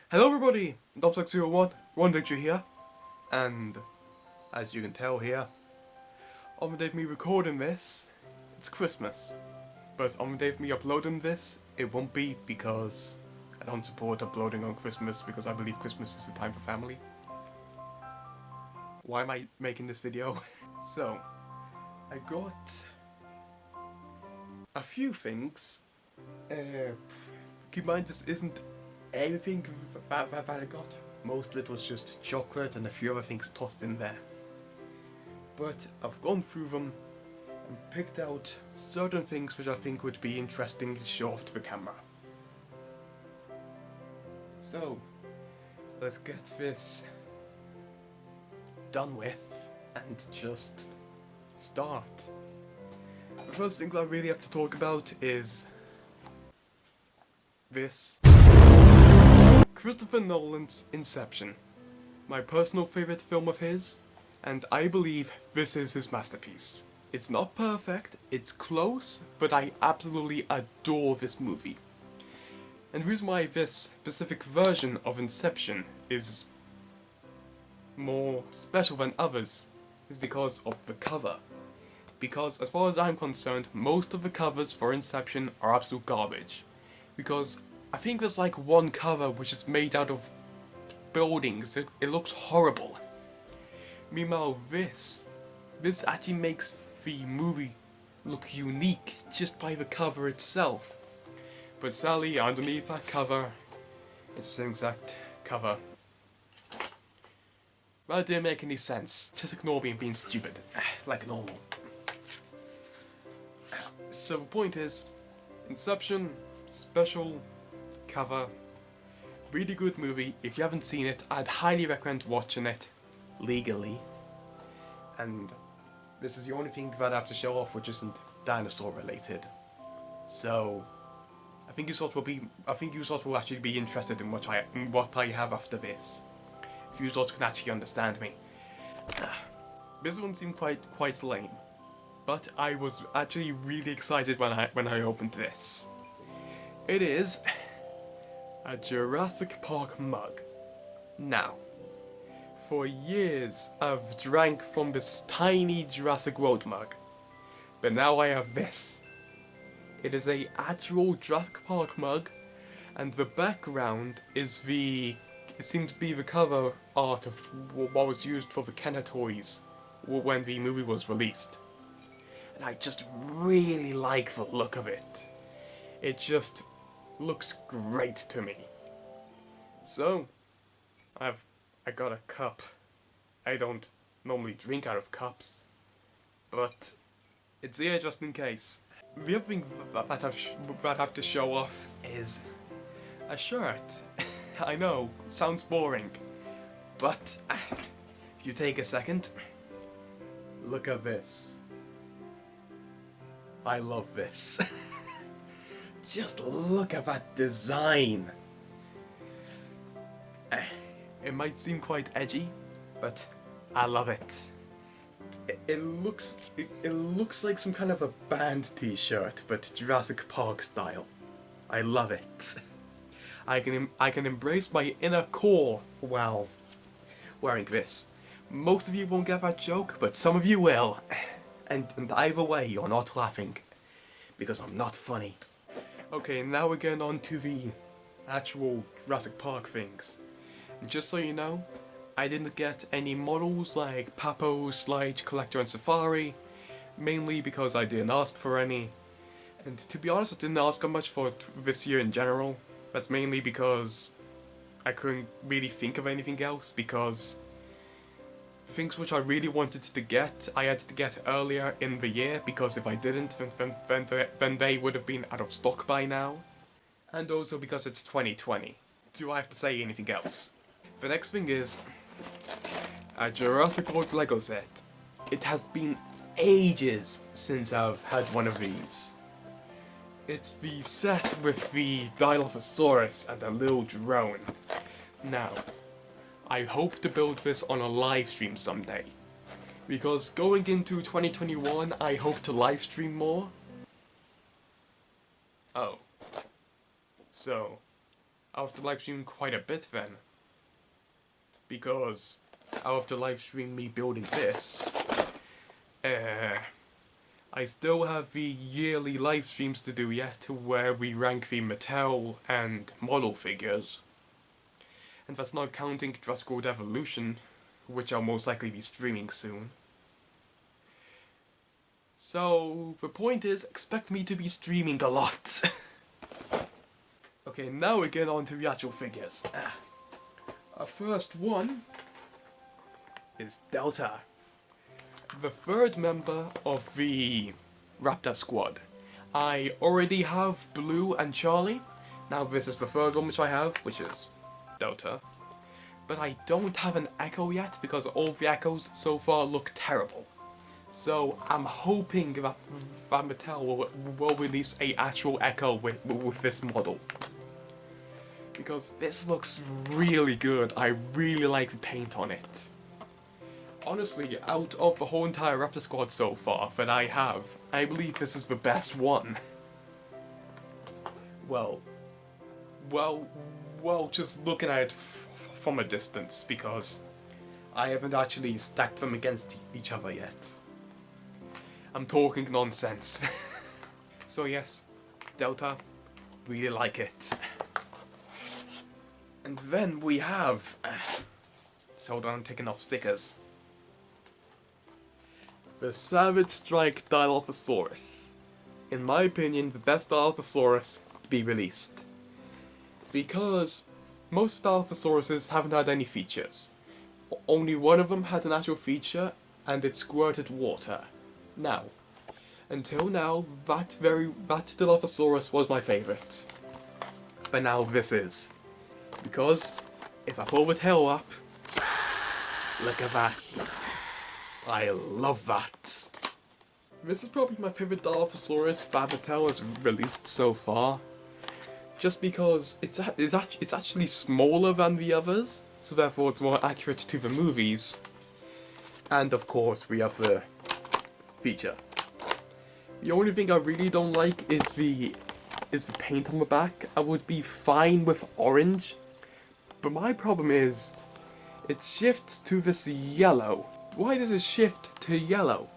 Hello everybody, Dubsec01, One Victory here, and as you can tell here, on the day of me recording this, it's Christmas. But on the day of me uploading this, it won't be because I don't support uploading on Christmas because I believe Christmas is the time for family. Why am I making this video? So, I got a few things. Keep in mind this isn't everything that I got. Most of it was just chocolate and a few other things tossed in there. But I've gone through them and picked out certain things which I think would be interesting to show off to the camera. So, let's get this done with and just start. The first thing I really have to talk about is this. Christopher Nolan's Inception. My personal favourite film of his, and I believe this is his masterpiece. It's not perfect, it's close, but I absolutely adore this movie. And the reason why this specific version of Inception is more special than others is because of the cover. Because as far as I'm concerned, most of the covers for Inception are absolute garbage. Because I think there's like one cover which is made out of buildings. It looks horrible. Meanwhile, this actually makes the movie look unique just by the cover itself. But sadly, underneath that cover, it's the same exact cover. Well, it didn't make any sense. Just ignore me being stupid, like normal. So the point is, Inception, special cover, really good movie. If you haven't seen it, I'd highly recommend watching it legally. And this is the only thing that I have to show off which isn't dinosaur related. So I think you sort will actually be interested in what I have after this. If you sort of can actually understand me. This one seemed quite lame. But I was actually really excited when I opened this. It is a Jurassic Park mug. Now, for years I've drank from this tiny Jurassic World mug, but now I have this. It is a actual Jurassic Park mug, and the background is it seems to be the cover art of what was used for the Kenner toys when the movie was released. And I just really like the look of it. It just looks great to me. So, I got a cup. I don't normally drink out of cups, but it's here just in case. The other thing that I have to show off is a shirt. I know, sounds boring, but if you take a second, look at this. I love this. Just look at that design. It might seem quite edgy, but I love it. It looks like some kind of a band t-shirt, but Jurassic Park style. I love it. I can embrace my inner core while wearing this. Most of you won't get that joke, but some of you will. And either way, you're not laughing, because I'm not funny. Okay, now we're getting on to the actual Jurassic Park things. And just so you know, I didn't get any models like Papo, Slide, Collector and Safari, mainly because I didn't ask for any. And to be honest, I didn't ask for much for this year in general. That's mainly because I couldn't really think of anything else, because things which I really wanted to get, I had to get earlier in the year, because if I didn't, then they would have been out of stock by now. And also because it's 2020. Do I have to say anything else? The next thing is a Jurassic World Lego set. It has been ages since I've had one of these. It's the set with the Dilophosaurus and a little drone. Now, I hope to build this on a live stream someday. Because going into 2021, I hope to live stream more. Oh. So, I'll have to live stream quite a bit then. Because I'll have to live stream me building this. I still have the yearly live streams to do yet, where we rank the Mattel and model figures. And that's not counting Jurassic World Evolution, which I'll most likely be streaming soon. So, the point is, expect me to be streaming a lot. Okay, now we get on to the actual figures. Our first one is Delta, the third member of the Raptor squad. I already have Blue and Charlie. Now this is the third one which I have, which is Delta. But I don't have an Echo yet because all the Echoes so far look terrible. So I'm hoping that Mattel will release a actual Echo with this model. Because this looks really good. I really like the paint on it. Honestly, out of the whole entire Raptor squad so far that I have, I believe this is the best one. Well, just looking at it from a distance, because I haven't actually stacked them against each other yet. I'm talking nonsense. So yes, Delta, really like it. And then we have... so hold on, I'm taking off stickers. The Savage Strike Dilophosaurus. In my opinion, the best Dilophosaurus to be released. Because most Dilophosauruses haven't had any features. Only one of them had an actual feature, and it squirted water. Now, until now, that Dilophosaurus was my favourite. But now this is. Because, if I pull the tail up, look at that. I love that. This is probably my favourite Dilophosaurus that Mattel has released so far. Just because it's actually smaller than the others, so therefore it's more accurate to the movies. And of course we have the feature. The only thing I really don't like is the paint on the back. I would be fine with orange, but my problem is it shifts to this yellow. Why does it shift to yellow?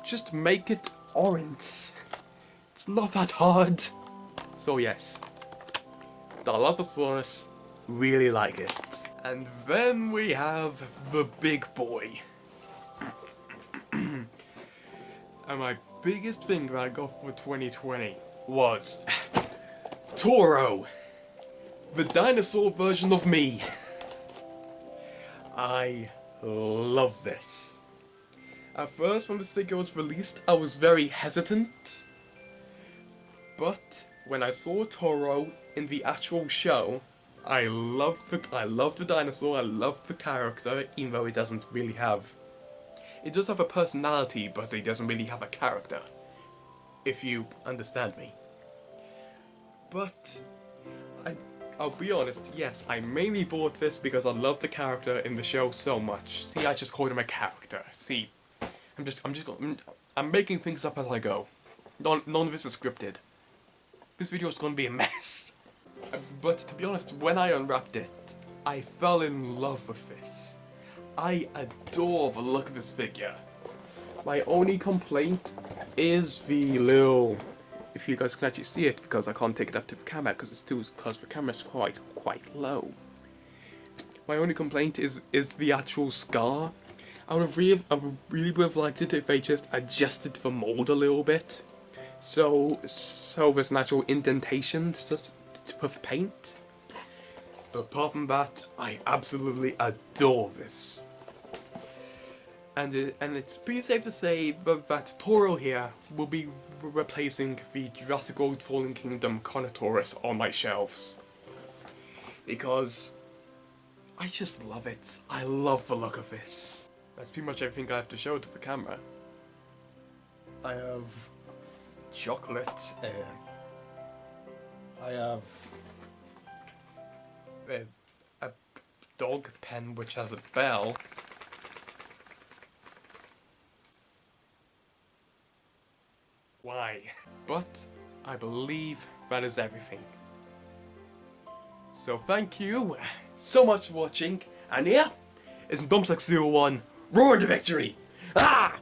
Just make it orange. It's not that hard. So yes, Dilophosaurus, really like it. And then we have the big boy. And my biggest thing that I got for 2020 was Toro, the dinosaur version of me. I love this. At first, when this figure was released, I was very hesitant. But when I saw Toro in the actual show, I loved the dinosaur, I loved the character, even though it doesn't really have... It does have a personality, but it doesn't really have a character. If you understand me. But I'll be honest, yes, I mainly bought this because I love the character in the show so much. See, I just called him a character. See, I'm making things up as I go. None of this is scripted. This video is going to be a mess. But to be honest, when I unwrapped it, I fell in love with this. I adore the look of this figure. My only complaint is the little... If you guys can actually see it, because I can't take it up to the camera because the camera's quite low. My only complaint is the actual scar. I would really would have liked it if they just adjusted the mold a little bit, so there's an actual indentation to put the paint. But apart from that, I absolutely adore this. And it's pretty safe to say that Toro here will be replacing the Jurassic World Fallen Kingdom Carnotaurus on my shelves. Because I just love it. I love the look of this. That's pretty much everything I have to show to the camera. I have chocolate, I have a dog pen which has a bell. Why? But I believe that is everything. So thank you so much for watching, and here is Dumpsux01 Roar to Victory! Ah!